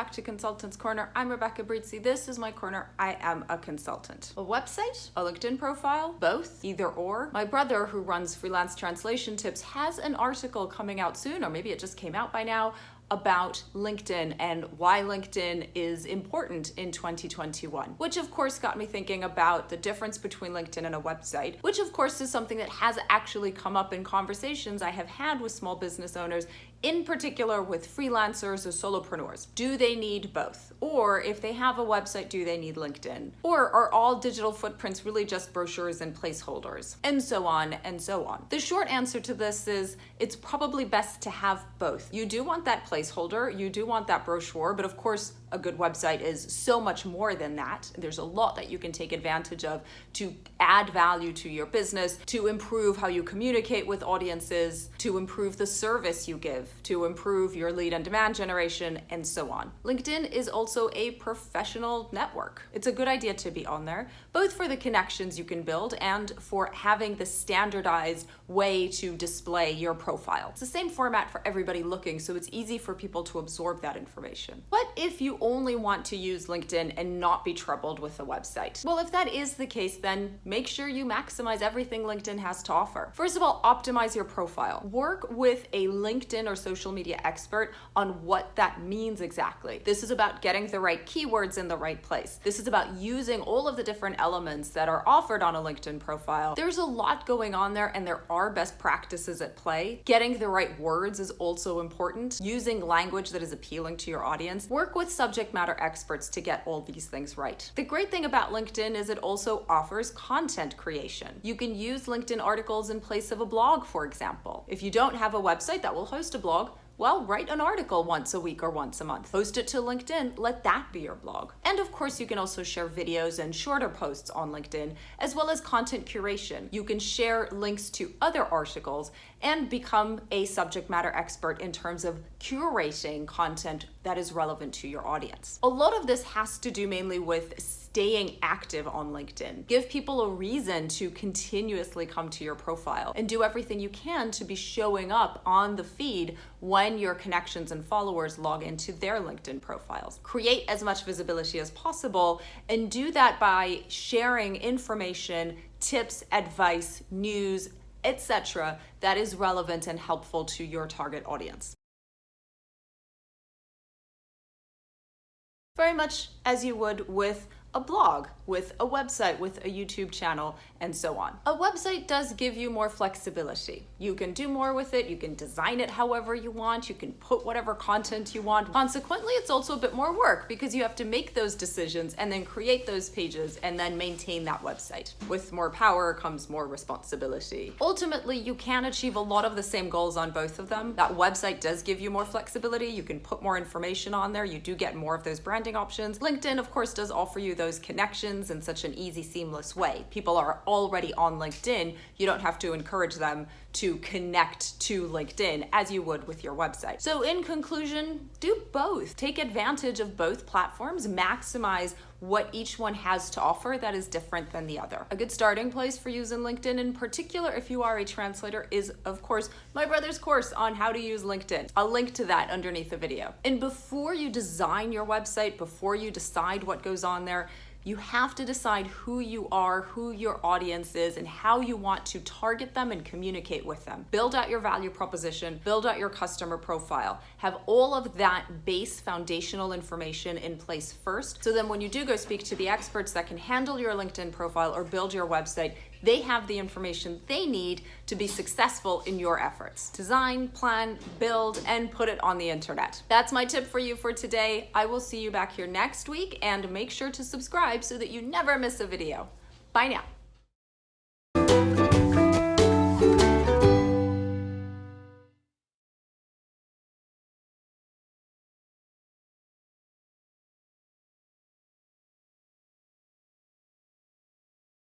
back to Consultant's Corner. I'm Rebecca Brizi. This is my corner. I am a consultant. A website? A LinkedIn profile? Both? Either or? My brother, who runs Freelance Translation Tips, has an article coming out soon, or maybe it just came out by now, about LinkedIn and why LinkedIn is important in 2021, which of course got me thinking about the difference between LinkedIn and a website, which of course is something that has actually come up in conversations I have had with small business owners, in particular with freelancers or solopreneurs. Do they need both? Or if they have a website, do they need LinkedIn? Or are all digital footprints really just brochures and placeholders? And so on and so on. The short answer to this is it's probably best to have both. You do want that placeholder, you do want that brochure, but of course a good website is so much more than that. There's a lot that you can take advantage of to add value to your business, to improve how you communicate with audiences, to improve the service you give, to improve your lead and demand generation, and so on. LinkedIn is also a professional network. It's a good idea to be on there, both for the connections you can build and for having the standardized way to display your profile. It's the same format for everybody looking, so it's easy for people to absorb that information. What if you only want to use LinkedIn and not be troubled with a website? Well, if that is the case, then make sure you maximize everything LinkedIn has to offer. First of all, optimize your profile. Work with a LinkedIn or social media expert on what that means exactly. This is about getting the right keywords in the right place. This is about using all of the different elements that are offered on a LinkedIn profile. There's a lot going on there, and there are best practices at play. Getting the right words is also important. Using language that is appealing to your audience. Work with subject matter experts to get all these things right. The great thing about LinkedIn is it also offers content creation. You can use LinkedIn articles in place of a blog, for example. If you don't have a website that will host a blog, well, write an article once a week or once a month. Post it to LinkedIn, let that be your blog. And of course, you can also share videos and shorter posts on LinkedIn, as well as content curation. You can share links to other articles and become a subject matter expert in terms of curating content that is relevant to your audience. A lot of this has to do mainly with staying active on LinkedIn. Give people a reason to continuously come to your profile and do everything you can to be showing up on the feed when your connections and followers log into their LinkedIn profiles. Create as much visibility as possible and do that by sharing information, tips, advice, news, etc. that is relevant and helpful to your target audience. Very much as you would with a blog, with a website, with a YouTube channel, and so on. A website does give you more flexibility. You can do more with it, you can design it however you want, you can put whatever content you want. Consequently, it's also a bit more work because you have to make those decisions and then create those pages and then maintain that website. With more power comes more responsibility. Ultimately, you can achieve a lot of the same goals on both of them. That website does give you more flexibility. You can put more information on there. You do get more of those branding options. LinkedIn, of course, does offer you those connections in such an easy, seamless way. People are already on LinkedIn. You don't have to encourage them to connect to LinkedIn as you would with your website. So in conclusion, do both. Take advantage of both platforms, maximize what each one has to offer that is different than the other. A good starting place for using LinkedIn, in particular if you are a translator, is of course my brother's course on how to use LinkedIn. I'll link to that underneath the video. And before you design your website, before you decide what goes on there, you have to decide who you are, who your audience is, and how you want to target them and communicate with them. Build out your value proposition, build out your customer profile. Have all of that base foundational information in place first, so then when you do go speak to the experts that can handle your LinkedIn profile or build your website, they have the information they need to be successful in your efforts. Design, plan, build, and put it on the internet. That's my tip for you for today. I will see you back here next week, and make sure to subscribe so that you never miss a video. Bye now.